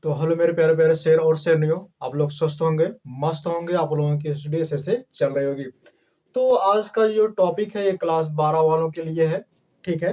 तो हेलो मेरे प्यारे प्यारे शेर और शेरनियों, आप लोग स्वस्थ होंगे, मस्त होंगे। आप लोगों की स्टडी से चल रही होगी। तो आज का जो टॉपिक है ये क्लास 12 वालों के लिए है। ठीक है।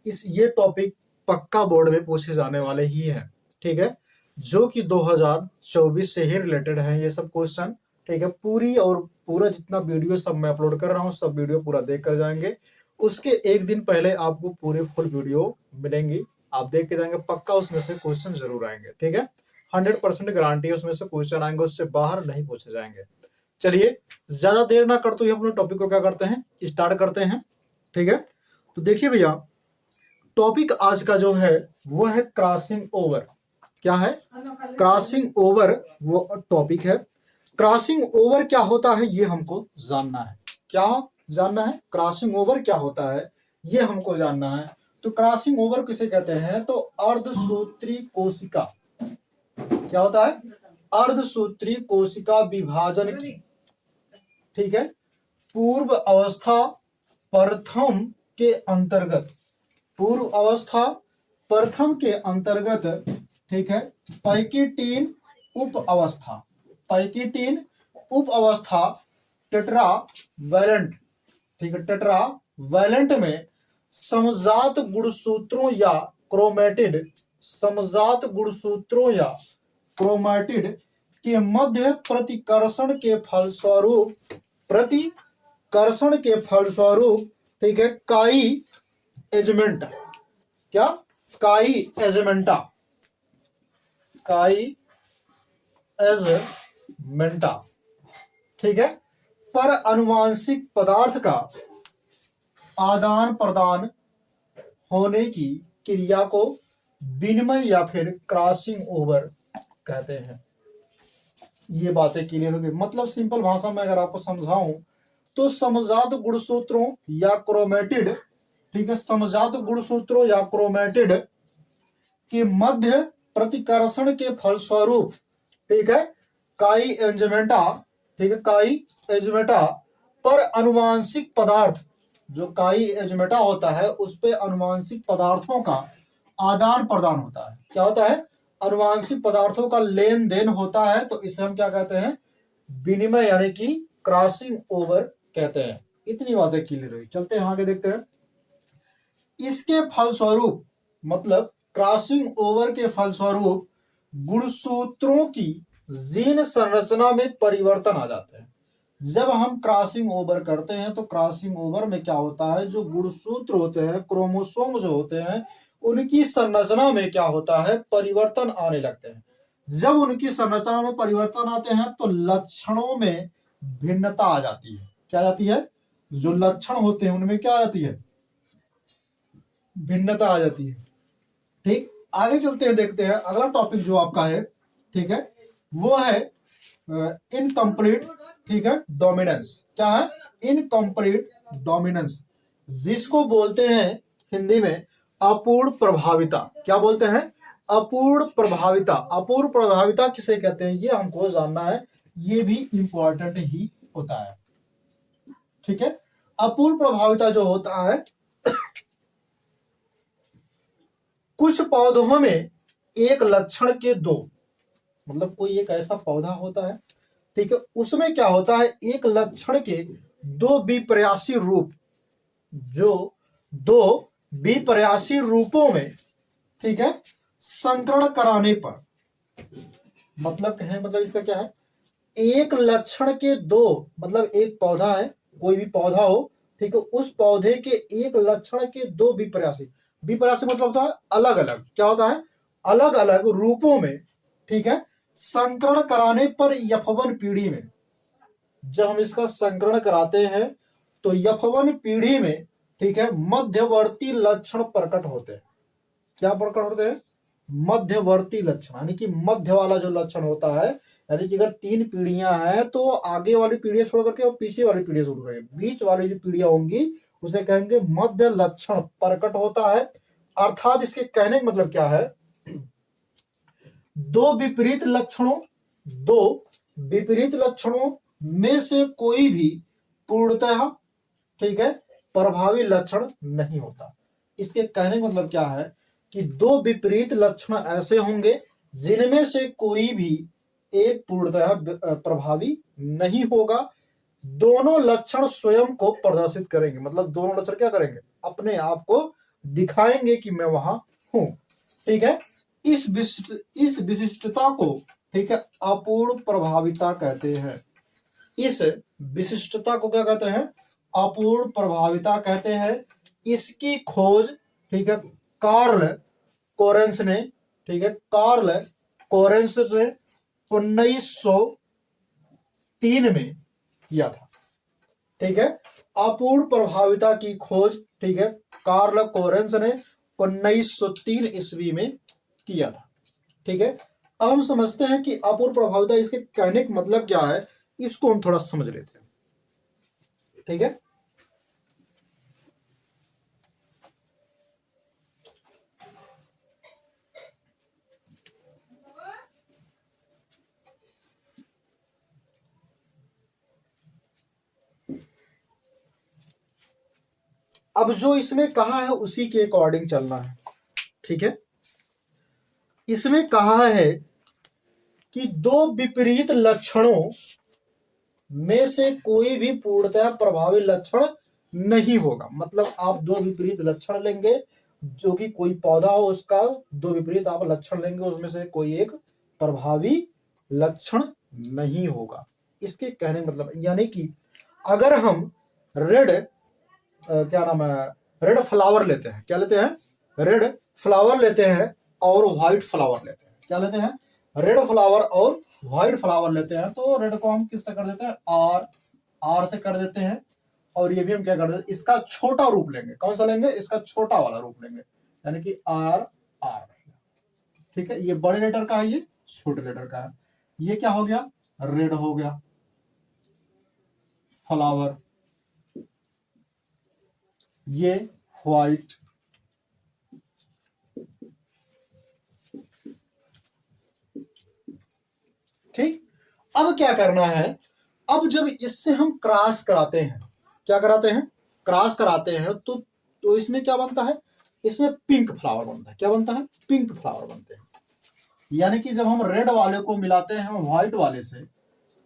ये टॉपिक पक्का बोर्ड में पूछे जाने वाले ही हैं। ठीक है। जो कि 2024 से ही रिलेटेड है ये सब क्वेश्चन। ठीक है। पूरी और पूरा जितना वीडियो सब मैं अपलोड कर रहा हूँ सब वीडियो पूरा देख कर जाएंगे। उसके एक दिन पहले आपको पूरे फुल वीडियो मिलेंगी, आप देख के जाएंगे, पक्का उसमें से क्वेश्चन जरूर आएंगे। ठीक है। 100% गारंटी है उसमें से क्वेश्चन आएंगे, उससे बाहर नहीं पूछे जाएंगे। चलिए ज्यादा देर ना करते हुए अपने टॉपिक को क्या करते हैं, स्टार्ट करते हैं। ठीक है। तो देखिए भैया, टॉपिक आज का जो है वो है क्रॉसिंग ओवर। क्या है? क्रॉसिंग ओवर वो टॉपिक है। क्रॉसिंग ओवर क्या होता है ये हमको जानना है। क्या जानना है? क्रॉसिंग ओवर क्या होता है ये हमको जानना है। तो क्रॉसिंग ओवर किसे कहते हैं? तो अर्धसूत्री कोशिका। क्या होता है? अर्धसूत्री कोशिका विभाजन की, ठीक है, पूर्व अवस्था प्रथम के अंतर्गत, पूर्व अवस्था प्रथम के अंतर्गत, ठीक है, पैकिटीन उप अवस्था, पैकिटीन उप अवस्था टेट्रा वैलेंट, ठीक है, टेट्रा वैलेंट में समजात गुणसूत्रों या क्रोमेटिड, समजात गुणसूत्रों या क्रोमेटिड के मध्य प्रतिकर्षण के फलस्वरूप, प्रतिकर्षण के फलस्वरूप, ठीक है, काई एजमेंटा, क्या? काई एजमेंटा, काई एजमेंटा, ठीक है, पर अनुवांशिक पदार्थ का आदान प्रदान होने की क्रिया को विनिमय या फिर क्रॉसिंग ओवर कहते हैं। ये बातें क्लियर होगी। मतलब सिंपल भाषा में अगर आपको समझाऊं तो समजात गुणसूत्रों या क्रोमेटिड, ठीक है, समजात गुणसूत्रों या क्रोमेटिड के मध्य प्रतिकर्षण के फलस्वरूप, ठीक है, काई एंजमेंटा, ठीक है, काई एजमेटा पर अनुवांशिक पदार्थ, जो काई एजमेटा होता है उस पे अनुवांशिक पदार्थों का आदान प्रदान होता है। क्या होता है? अनुवांशिक पदार्थों का लेन देन होता है। तो इसे हम क्या कहते हैं? विनिमय, यानी कि क्रॉसिंग ओवर कहते हैं। इतनी बातें क्लियर हुई। चलते हैं आगे, देखते हैं। इसके फलस्वरूप, मतलब क्रॉसिंग ओवर के फलस्वरूप गुणसूत्रों की जीन संरचना में परिवर्तन आ जाते हैं। जब हम क्रॉसिंग ओवर करते हैं तो क्रॉसिंग ओवर में क्या होता है, जो गुणसूत्र होते हैं, क्रोमोसोम जो होते हैं, उनकी संरचना में क्या होता है, परिवर्तन आने लगते हैं। जब उनकी संरचना में परिवर्तन आते हैं तो लक्षणों में भिन्नता आ जाती है। क्या जाती है? जो लक्षण होते हैं उनमें क्या आ जाती है? भिन्नता आ जाती है। ठीक, आगे चलते हैं, देखते हैं अगला टॉपिक जो आपका है, ठीक है, वो है इनकम्प्लीट, ठीक है, डोमिनेंस। क्या है? इनकम्प्लीट डोमिनेंस, जिसको बोलते हैं हिंदी में अपूर्ण प्रभाविता। क्या बोलते हैं? अपूर्ण प्रभाविता। अपूर्ण प्रभाविता किसे कहते हैं ये हमको जानना है। ये भी इंपॉर्टेंट ही होता है। ठीक है। अपूर्ण प्रभाविता जो होता है, कुछ पौधों में एक लक्षण के दो, मतलब कोई एक ऐसा पौधा होता है, ठीक है, उसमें क्या होता है, एक लक्षण के दो विपर्यासी रूप, जो दो विपर्यासी रूपों में, ठीक है, संकरण कराने पर, मतलब कहें, मतलब इसका क्या है, एक लक्षण के दो, मतलब एक पौधा है, कोई भी पौधा हो, ठीक है, उस पौधे के एक लक्षण के दो विपर्यासी, विपर्यासी मतलब होता है अलग अलग, क्या होता है, अलग अलग रूपों में, ठीक है, संकरण कराने पर F1 पीढ़ी में, जब हम इसका संकरण कराते हैं तो F1 पीढ़ी में, ठीक है, मध्यवर्ती लक्षण प्रकट होते हैं। क्या प्रकट होते हैं? मध्यवर्ती लक्षण, यानी कि मध्य वाला जो लक्षण होता है, यानी कि अगर 3 पीढ़ियां हैं तो आगे वाली पीढ़ियां छोड़ करके और पीछे वाली पीढ़ियां छोड़ करके बीच वाली जो पीढ़ियां होंगी उसे कहेंगे मध्य लक्षण प्रकट होता है। अर्थात इसके कहने का मतलब क्या है, दो विपरीत लक्षणों में से कोई भी पूर्णतः, ठीक है, प्रभावी लक्षण नहीं होता। इसके कहने का मतलब क्या है कि दो विपरीत लक्षण ऐसे होंगे जिनमें से कोई भी एक पूर्णतः प्रभावी नहीं होगा। दोनों लक्षण स्वयं को प्रदर्शित करेंगे, मतलब दोनों लक्षण क्या करेंगे, अपने आप को दिखाएंगे कि मैं वहां हूं। ठीक है, इस विशिष्टता को, ठीक है, अपूर्ण प्रभाविता कहते हैं। इस विशिष्टता को क्या कहते हैं, अपूर्ण प्रभाविता कहते हैं। इसकी खोज, ठीक है, कार्ल कोरेंस ने, ठीक है, कार्ल कोरेंस ने 1903 में किया था। ठीक है, अपूर्ण प्रभाविता की खोज, ठीक है, कार्ल कोरेंस ने 1903 ईस्वी में किया था। ठीक है, अब हम समझते हैं कि अपूर्ण प्रभाविता, इसके कहने का मतलब क्या है, इसको हम थोड़ा समझ लेते हैं। ठीक है, अब जो इसमें कहा है उसी के अकॉर्डिंग चलना है। ठीक है, इसमें कहा है कि दो विपरीत लक्षणों में से कोई भी पूर्णतः प्रभावी लक्षण नहीं होगा। मतलब आप दो विपरीत लक्षण लेंगे, जो कि कोई पौधा हो उसका दो विपरीत आप लक्षण लेंगे, उसमें से कोई एक प्रभावी लक्षण नहीं होगा। इसके कहने मतलब यानी कि अगर हम रेड क्या नाम है, रेड फ्लावर लेते हैं, क्या लेते हैं, रेड फ्लावर लेते हैं और व्हाइट फ्लावर लेते हैं, क्या लेते हैं, रेड फ्लावर और व्हाइट फ्लावर लेते हैं, तो रेड को हम किससे कर देते हैं, आर से कर देते हैं, और ये भी हम क्या कर देते हैं, इसका छोटा रूप लेंगे। कौन सा लेंगे, इसका छोटा वाला रूप लेंगे, यानी कि आर आर। ठीक है, ये बड़े लेटर का है, ये छोटे लेटर का है। ये क्या हो गया, रेड हो गया फ्लावर, ये व्हाइट। ठीक, अब क्या करना है, अब जब इससे हम क्रॉस कराते हैं, क्या कराते हैं, क्रॉस कराते हैं, तो इसमें क्या बनता है, इसमें पिंक फ्लावर बनता है। क्या बनता है, पिंक फ्लावर बनते हैं। यानी कि जब हम रेड वाले को मिलाते हैं व्हाइट वाले से,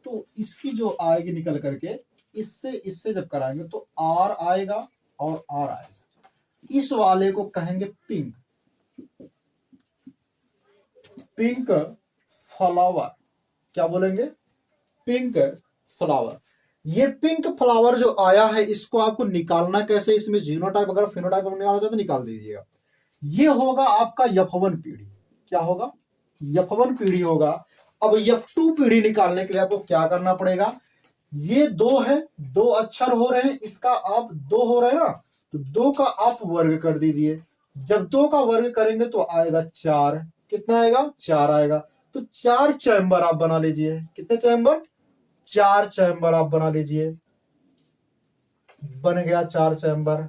तो इसकी जो आएगी निकल करके, इससे इससे जब कराएंगे तो आर आएगा और आर आएगा। इस वाले को कहेंगे पिंक, पिंक फ्लावर। क्या बोलेंगे, पिंक फ्लावर। ये पिंक फ्लावर जो आया है, इसको आपको निकालना कैसे, इसमें जीनोटाइप अगर फिनोटाइप निकालना चाहे तो निकाल दीजिएगा। ये होगा आपका F1 पीढ़ी। क्या होगा, F1 पीढ़ी होगा। अब F2 पीढ़ी निकालने के लिए आपको क्या करना पड़ेगा, ये दो है, दो अक्षर हो रहे हैं, इसका आप दो हो रहे हैं ना, तो दो का आप वर्ग कर दीजिए। जब दो का वर्ग करेंगे तो आएगा 4। कितना आएगा, 4 आएगा। तो 4 चैम्बर आप बना लीजिए। कितने चैम्बर, 4 चैम्बर आप बना लीजिए। बन गया 4 चैम्बर।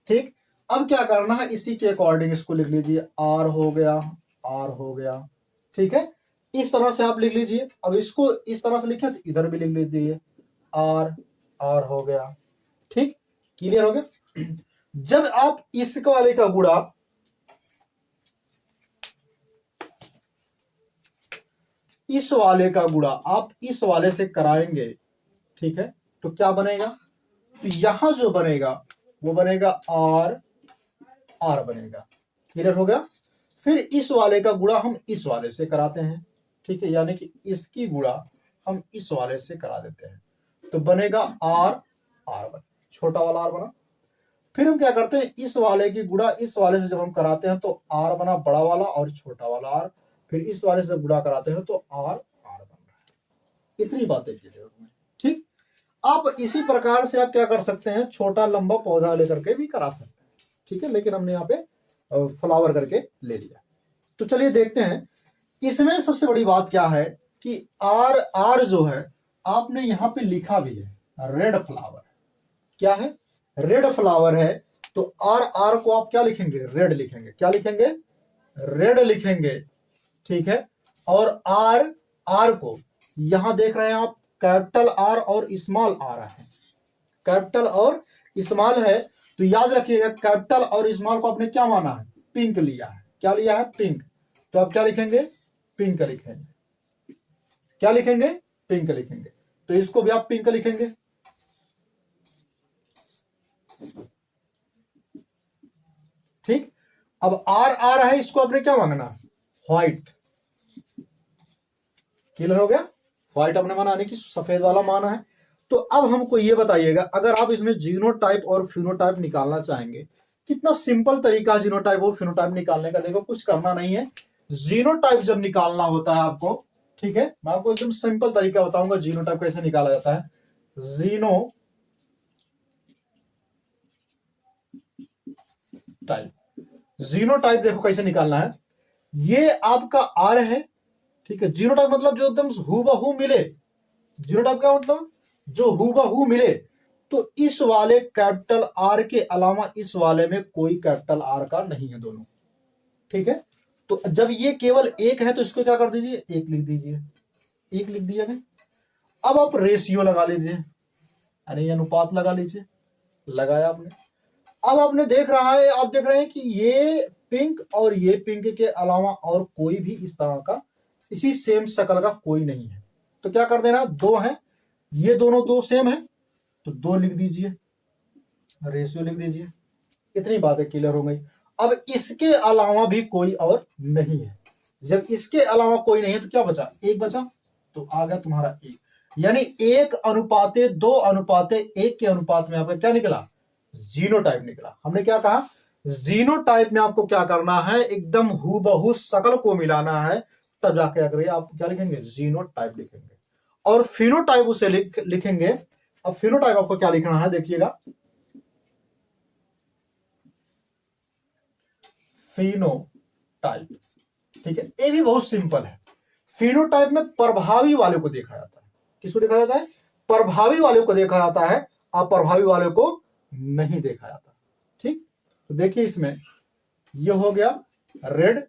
ठीक, अब क्या करना है, इसी के अकॉर्डिंग इसको लिख लीजिए, आर हो गया, आर हो गया। ठीक है, इस तरह से आप लिख लीजिए। अब इसको इस तरह से लिखे तो इधर भी लिख लीजिए, आर आर हो गया। ठीक, क्लियर हो गया। जब आप इस वाले का गुणा इस वाले का गुणा आप इस वाले से कराएंगे, ठीक है, तो क्या बनेगा, तो यहां जो बनेगा वो बनेगा आर आर बनेगा। क्लियर हो गया। फिर इस वाले का गुणा हम इस वाले से कराते हैं। ठीक है, यानी कि इसकी गुणा हम इस वाले से करा देते हैं, तो बनेगा आर आर बन, छोटा वाला आर बना। फिर हम क्या करते हैं, इस वाले की गुणा इस वाले से जब हम कराते हैं तो आर बना बड़ा वाला और छोटा वाला आर। फिर इस वाले से गुणा कराते हैं तो आर आर बन रहा है। इतनी बातें क्लियर हुई। ठीक, आप इसी प्रकार से आप क्या कर सकते हैं, छोटा लंबा पौधा लेकर के भी करा सकते हैं। ठीक है, लेकिन हमने यहाँ पे फ्लावर करके ले लिया। तो चलिए देखते हैं, इसमें सबसे बड़ी बात क्या है कि आर आर जो है आपने यहाँ पे लिखा भी है रेड फ्लावर। क्या है, रेड फ्लावर है। तो आर आर को आप क्या लिखेंगे, रेड लिखेंगे। क्या लिखेंगे, रेड लिखेंगे। ठीक है, और आर आर को यहां देख रहे हैं आप, कैपिटल आर और स्मॉल आर है। कैपिटल और स्मॉल है, तो याद रखिएगा कैपिटल और स्मॉल को आपने क्या माना है, पिंक लिया है। क्या लिया है, पिंक। तो आप क्या लिखेंगे, पिंक लिखेंगे। क्या लिखेंगे? पिंक लिखेंगे। तो इसको भी आप पिंक लिखेंगे। ठीक। अब आर आ रहा है, इसको आपने क्या मांगना? व्हाइट। क्लियर हो गया? व्हाइट आपने माना नहीं कि सफेद वाला माना है। तो अब हमको ये बताइएगा, अगर आप इसमें जीनोटाइप और फिनोटाइप निकालना चाहेंगे, कितना सिंपल तरीका है जीनोटाइप और फिनोटाइप निकालने का। देखो कुछ करना नहीं है। जीनोटाइप जब निकालना होता है आपको, ठीक है, मैं आपको एकदम सिंपल तरीका बताऊंगा जीनोटाइप कैसे निकाला जाता है। जीनोटाइप देखो कैसे निकालना है। ये आपका आर है, ठीक है। जीनोटाइप मतलब जो एकदम हूबहू मिले। जीनोटाइप का मतलब जो हूबहू मिले। तो इस वाले कैपिटल आर के अलावा इस वाले में कोई कैपिटल आर का नहीं है, दोनों। ठीक है। तो जब ये केवल एक है तो इसको क्या कर दीजिए? एक लिख दीजिए। एक लिख दिया गया। अब आप रेशियो लगा लीजिए, यानी अनुपात लगा लीजिए। लगाया आपने। अब आपने देख रहा है, आप देख रहे हैं कि ये पिंक और ये पिंक के अलावा और कोई भी इस तरह का इसी सेम शक्ल का कोई नहीं है। तो क्या कर देना? दो है, ये दोनों दो सेम है तो दो लिख दीजिए, रेशियो लिख दीजिए। इतनी बातें क्लियर हो गई। अब इसके अलावा भी कोई और नहीं है। जब इसके अलावा कोई नहीं है तो क्या बचा? एक बचा। तो आ गया तुम्हारा एक, यानी 1:2:1 के अनुपात में आपका क्या निकला? जीनोटाइप निकला। हमने क्या कहा? जीनोटाइप में आपको क्या करना है? एकदम हूबहू शकल को मिलाना है, तब जाके अगर आप क्या लिखेंगे? जीनोटाइप लिखेंगे। और फिनोटाइप उसे लिखेंगे। अब फिनोटाइप आपको क्या लिखना है? देखिएगा, फिनोटाइप, ठीक है। ये भी बहुत सिंपल है। फिनोटाइप में प्रभावी वाले को देखा जाता है। किसको देखा जाता है? प्रभावी वाले को देखा जाता है, अप्रभावी वाले को नहीं देखा जाता। ठीक। तो देखिए इसमें ये हो गया रेड,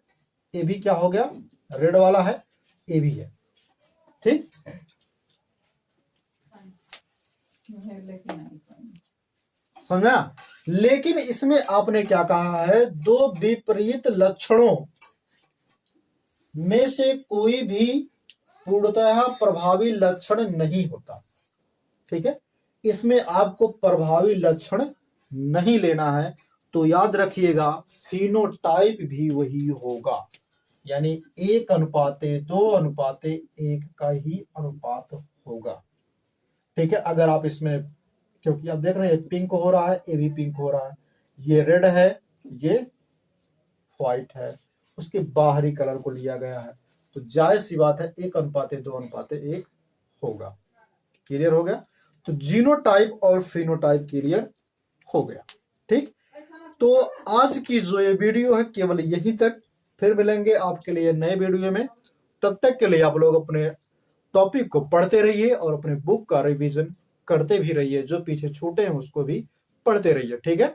ये भी क्या हो गया? रेड वाला है, ये भी है। ठीक। समझा? लेकिन इसमें आपने क्या कहा है? दो विपरीत लक्षणों में से कोई भी पूर्णतः प्रभावी लक्षण नहीं होता। ठीक है। इसमें आपको प्रभावी लक्षण नहीं लेना है। तो याद रखिएगा, फिनोटाइप भी वही होगा, यानी 1:2:1 का ही अनुपात होगा। ठीक है। अगर आप इसमें, क्योंकि आप देख रहे हैं पिंक हो रहा है, ये भी पिंक हो रहा है, ये रेड है, ये व्हाइट है, उसके बाहरी कलर को लिया गया है, तो जायज सी बात है 1:2:1 होगा। क्लियर हो गया? तो जीनोटाइप और फिनोटाइप क्लियर हो गया। ठीक। तो आज की जो ये वीडियो है केवल यहीं तक। फिर मिलेंगे आपके लिए नए वीडियो में। तब तक के लिए आप लोग अपने टॉपिक को पढ़ते रहिए और अपने बुक का रिवीजन करते भी रहिए। जो पीछे छूटे हैं उसको भी पढ़ते रहिए। ठीक है।